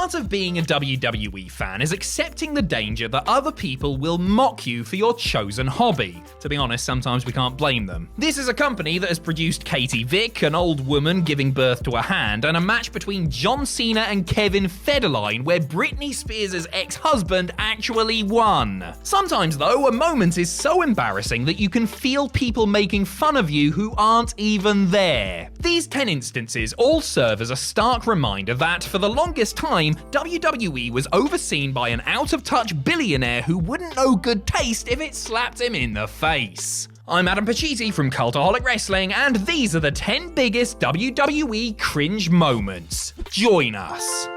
Part of being a WWE fan is accepting the danger that other people will mock you for your chosen hobby. To be honest, sometimes we can't blame them. This is a company that has produced Katie Vick, an old woman giving birth to a hand, and a match between John Cena and Kevin Federline where Britney Spears' ex-husband actually won. Sometimes though, a moment is so embarrassing that you can feel people making fun of you who aren't even there. These 10 instances all serve as a stark reminder that, for the longest time, WWE was overseen by an out-of-touch billionaire who wouldn't know good taste if it slapped him in the face. I'm Adam Pacitti from Cultaholic Wrestling, and these are the 10 biggest WWE cringe moments. Join us.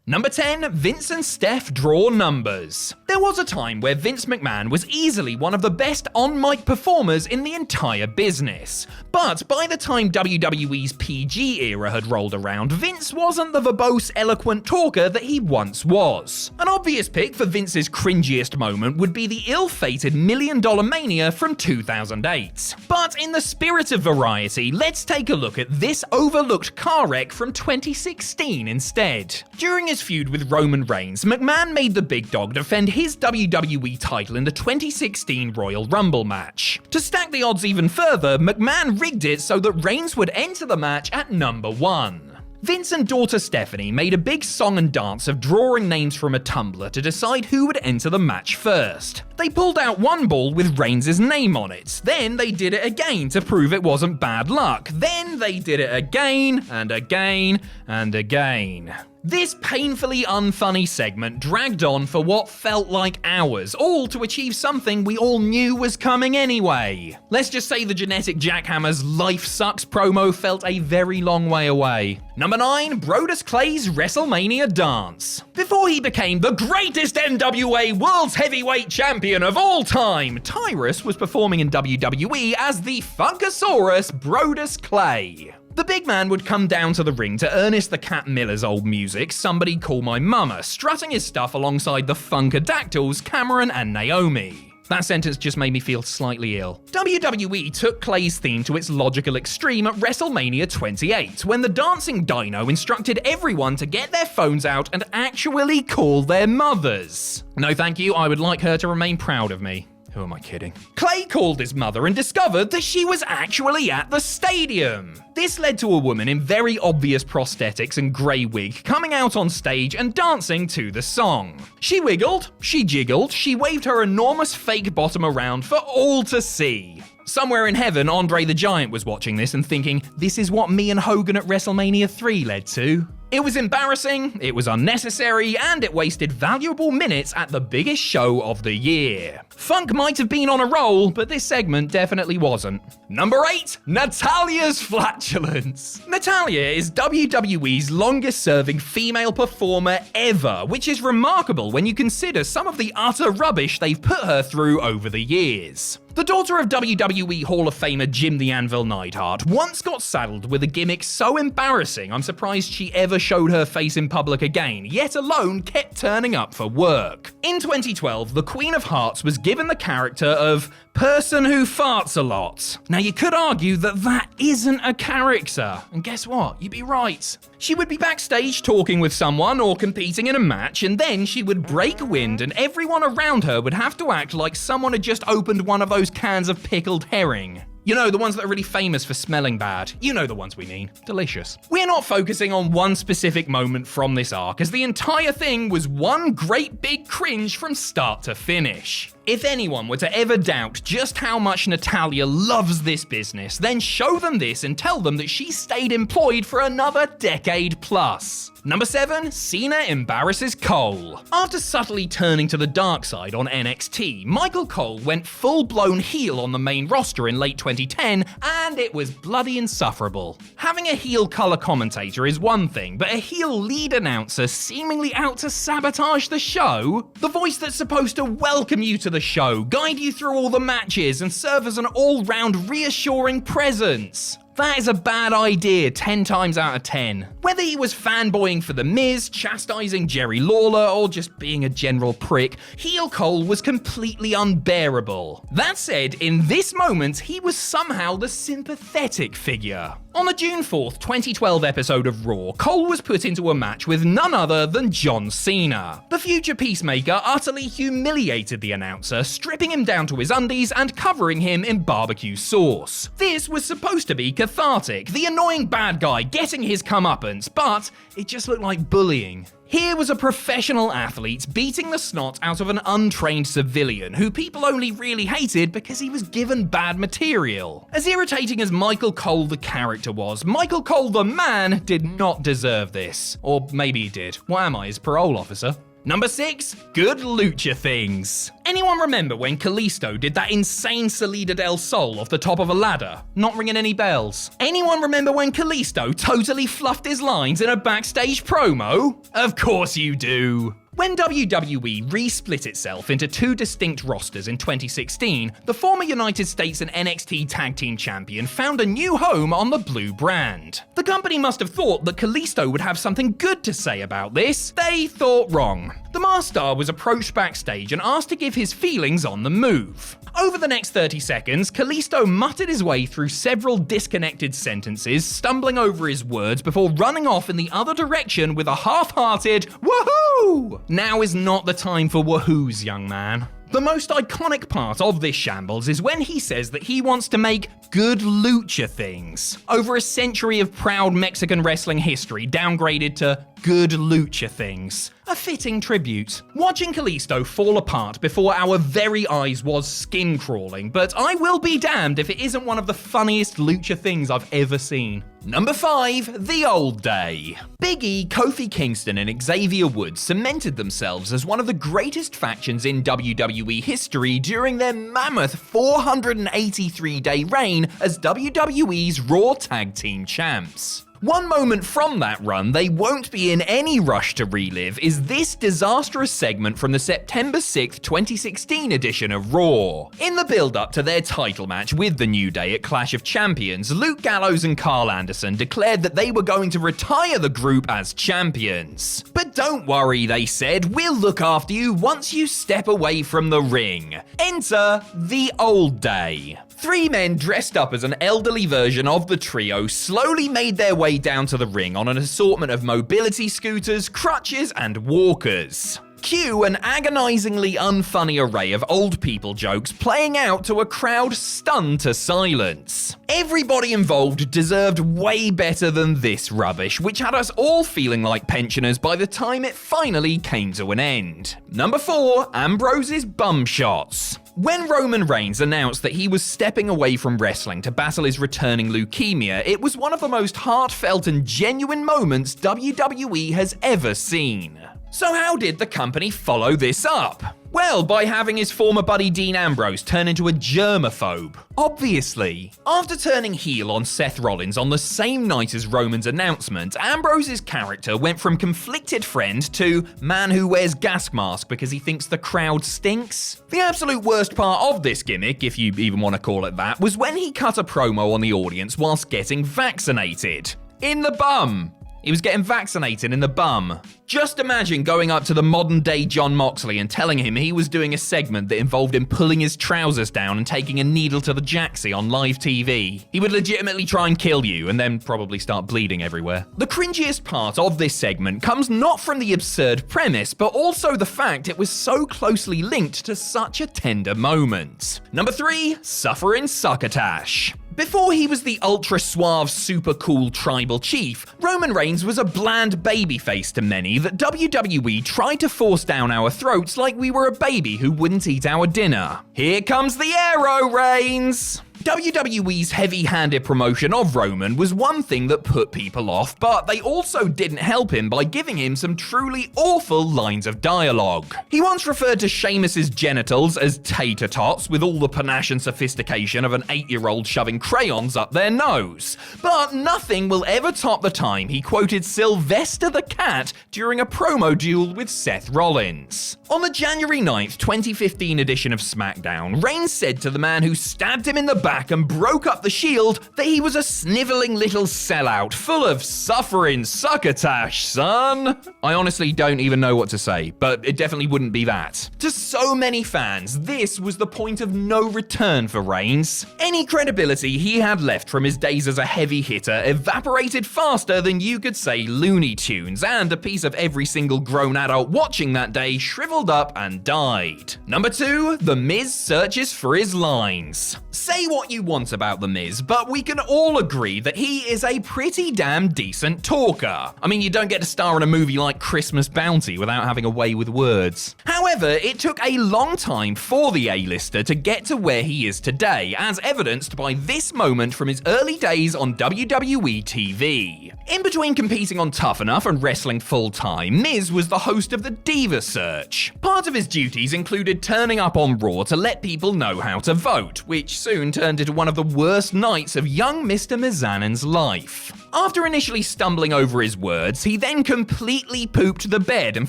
Number 10, Vince and Steph draw numbers. There was a time where Vince McMahon was easily one of the best on-mic performers in the entire business. But by the time WWE's PG era had rolled around, Vince wasn't the verbose, eloquent talker that he once was. An obvious pick for Vince's cringiest moment would be the ill-fated $1 Million Mania from 2008. But in the spirit of variety, let's take a look at this overlooked car wreck from 2016 instead. During his feud with Roman Reigns, McMahon made the big dog defend his WWE title in the 2016 Royal Rumble match. To stack the odds even further, McMahon rigged it so that Reigns would enter the match at number 1. Vince and daughter Stephanie made a big song and dance of drawing names from a tumbler to decide who would enter the match first. They pulled out one ball with Reigns' name on it. Then they did it again to prove it wasn't bad luck. Then they did it again and again and again. This painfully unfunny segment dragged on for what felt like hours, all to achieve something we all knew was coming anyway. Let's just say the genetic jackhammer's Life Sucks promo felt a very long way away. Number 9, Brodus Clay's WrestleMania dance. Before he became the greatest NWA World's Heavyweight Champion of all time, Tyrus was performing in WWE as the Funkasaurus Brodus Clay. The big man would come down to the ring to Ernest the Cat Miller's old music, Somebody Call My Mama, strutting his stuff alongside the Funkadactyls, Cameron and Naomi. That sentence just made me feel slightly ill. WWE took Clay's theme to its logical extreme at WrestleMania 28, when the dancing dino instructed everyone to get their phones out and actually call their mothers. No thank you, I would like her to remain proud of me. Who am I kidding? Clay called his mother and discovered that she was actually at the stadium. This led to a woman in very obvious prosthetics and grey wig coming out on stage and dancing to the song. She wiggled, she jiggled, she waved her enormous fake bottom around for all to see. Somewhere in heaven, Andre the Giant was watching this and thinking, this is what me and Hogan at WrestleMania 3 led to. It was embarrassing, it was unnecessary, and it wasted valuable minutes at the biggest show of the year. Funk might have been on a roll, but this segment definitely wasn't. Number 8, Natalyas flatulence. Natalya is WWE's longest-serving female performer ever, which is remarkable when you consider some of the utter rubbish they've put her through over the years. The daughter of WWE Hall of Famer Jim the Anvil Neidhart once got saddled with a gimmick so embarrassing I'm surprised she ever showed her face in public again, yet alone kept turning up for work. In 2012, the Queen of Hearts was given the character of person who farts a lot. Now you could argue that that isn't a character, and guess what? You'd be right. She would be backstage talking with someone or competing in a match, and then she would break wind and everyone around her would have to act like someone had just opened one of those cans of pickled herring. You know, the ones that are really famous for smelling bad. You know the ones we mean. Delicious. We're not focusing on one specific moment from this arc, as the entire thing was one great big cringe from start to finish. If anyone were to ever doubt just how much Natalya loves this business, then show them this and tell them that she stayed employed for another decade plus. Number 7, Cena embarrasses Cole. After subtly turning to the dark side on NXT, Michael Cole went full-blown heel on the main roster in late 2010, and it was bloody insufferable. Having a heel color commentator is one thing, but a heel lead announcer seemingly out to sabotage the show? The voice that's supposed to welcome you to the show, guide you through all the matches, and serve as an all-round reassuring presence. That is a bad idea 10 times out of 10. Whether he was fanboying for The Miz, chastising Jerry Lawler, or just being a general prick, heel Cole was completely unbearable. That said, in this moment, he was somehow the sympathetic figure. On the June 4th, 2012 episode of Raw, Cole was put into a match with none other than John Cena. The future Peacemaker utterly humiliated the announcer, stripping him down to his undies and covering him in barbecue sauce. This was supposed to be cathartic, the annoying bad guy getting his comeuppance, but it just looked like bullying. Here was a professional athlete beating the snot out of an untrained civilian who people only really hated because he was given bad material. As irritating as Michael Cole the character was, Michael Cole the man did not deserve this. Or maybe he did. What am I, his parole officer? Number 6, good lucha things. Anyone remember when Kalisto did that insane Salida del Sol off the top of a ladder? Not ringing any bells. Anyone remember when Kalisto totally fluffed his lines in a backstage promo? Of course you do. When WWE re-split itself into 2 distinct rosters in 2016, the former United States and NXT Tag Team Champion found a new home on the Blue brand. The company must have thought that Kalisto would have something good to say about this. They thought wrong. The Mars star was approached backstage and asked to give his feelings on the move. Over the next 30 seconds, Kalisto muttered his way through several disconnected sentences, stumbling over his words before running off in the other direction with a half-hearted woohoo! Now is not the time for wahoos, young man. The most iconic part of this shambles is when he says that he wants to make good lucha things. Over a century of proud Mexican wrestling history downgraded to good lucha things. A fitting tribute. Watching Kalisto fall apart before our very eyes was skin crawling, but I will be damned if it isn't one of the funniest lucha things I've ever seen. Number 5, the old day. Big E, Kofi Kingston and Xavier Woods cemented themselves as one of the greatest factions in WWE history during their mammoth 483-day reign as WWE's Raw Tag Team Champs. One moment from that run they won't be in any rush to relive is this disastrous segment from the September 6th, 2016 edition of Raw. In the build-up to their title match with The New Day at Clash of Champions, Luke Gallows and Carl Anderson declared that they were going to retire the group as champions. But don't worry, they said, we'll look after you once you step away from the ring. Enter the old day. 3 men dressed up as an elderly version of the trio slowly made their way down to the ring on an assortment of mobility scooters, crutches, and walkers. Cue an agonizingly unfunny array of old people jokes playing out to a crowd stunned to silence. Everybody involved deserved way better than this rubbish, which had us all feeling like pensioners by the time it finally came to an end. Number 4, Ambroses Bum Shots. When Roman Reigns announced that he was stepping away from wrestling to battle his returning leukemia, it was one of the most heartfelt and genuine moments WWE has ever seen. So how did the company follow this up? Well, by having his former buddy Dean Ambrose turn into a germaphobe. Obviously. After turning heel on Seth Rollins on the same night as Roman's announcement, Ambrose's character went from conflicted friend to man who wears gas mask because he thinks the crowd stinks. The absolute worst part of this gimmick, if you even want to call it that, was when he cut a promo on the audience whilst getting vaccinated. In the bum. He was getting vaccinated in the bum. Just imagine going up to the modern-day Jon Moxley and telling him he was doing a segment that involved him pulling his trousers down and taking a needle to the jacksie on live TV. He would legitimately try and kill you and then probably start bleeding everywhere. The cringiest part of this segment comes not from the absurd premise, but also the fact it was so closely linked to such a tender moment. Number 3, Sufferin Succotash. Before he was the ultra-suave, super-cool tribal chief, Roman Reigns was a bland babyface to many that WWE tried to force down our throats like we were a baby who wouldn't eat our dinner. Here comes the arrow, Reigns! WWE's heavy-handed promotion of Roman was one thing that put people off, but they also didn't help him by giving him some truly awful lines of dialogue. He once referred to Sheamus's genitals as tater tots with all the panache and sophistication of an 8-year-old shoving crayons up their nose. But nothing will ever top the time he quoted Sylvester the Cat during a promo duel with Seth Rollins. On the January 9th, 2015 edition of SmackDown, Reigns said to the man who stabbed him in the back and broke up the Shield that he was a sniveling little sellout full of sufferin' Succotash, son. I honestly don't even know what to say, but it definitely wouldn't be that. To so many fans, this was the point of no return for Reigns. Any credibility he had left from his days as a heavy hitter evaporated faster than you could say Looney Tunes, and a piece of every single grown adult watching that day shriveled up and died. Number 2, The Miz searches for his lines. Say what you want about The Miz, but we can all agree that he is a pretty damn decent talker. I mean, you don't get to star in a movie like Christmas Bounty without having a way with words. However, it took a long time for the A-lister to get to where he is today, as evidenced by this moment from his early days on WWE TV. In between competing on Tough Enough and wrestling full-time, Miz was the host of the Diva Search. Part of his duties included turning up on Raw to let people know how to vote, which soon turned into one of the worst nights of young Mr. Mizanen's life. After initially stumbling over his words, he then completely pooped the bed and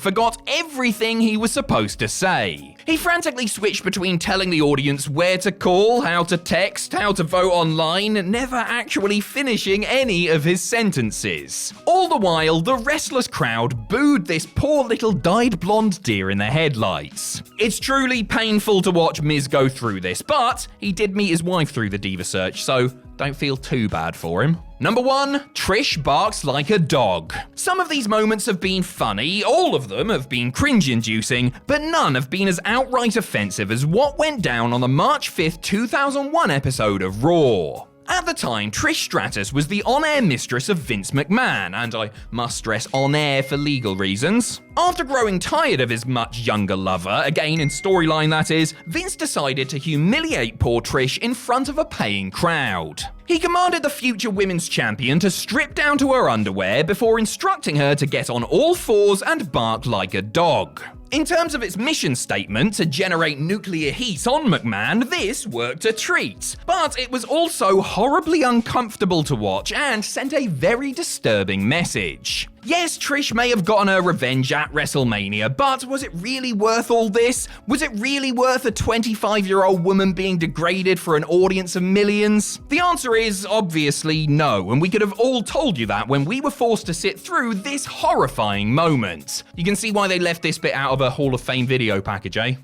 forgot everything he was supposed to say. He frantically switched between telling the audience where to call, how to text, how to vote online, never actually finishing any of his sentences. All the while, the restless crowd booed this poor little dyed blonde deer in the headlights. It's truly painful to watch Miz go through this, but he did meet his wife through the Diva Search, so don't feel too bad for him. Number 1, Trish barks like a dog. Some of these moments have been funny, all of them have been cringe-inducing, but none have been as outright offensive as what went down on the March 5th, 2001 episode of Raw. At the time, Trish Stratus was the on-air mistress of Vince McMahon, and I must stress on-air for legal reasons. After growing tired of his much younger lover, again in storyline that is, Vince decided to humiliate poor Trish in front of a paying crowd. He commanded the future women's champion to strip down to her underwear before instructing her to get on all fours and bark like a dog. In terms of its mission statement to generate nuclear heat on McMahon, this worked a treat. But it was also horribly uncomfortable to watch and sent a very disturbing message. Yes, Trish may have gotten her revenge at WrestleMania, but was it really worth all this? Was it really worth a 25-year-old woman being degraded for an audience of millions? The answer is obviously no, and we could have all told you that when we were forced to sit through this horrifying moment. You can see why they left this bit out of a Hall of Fame video package, eh?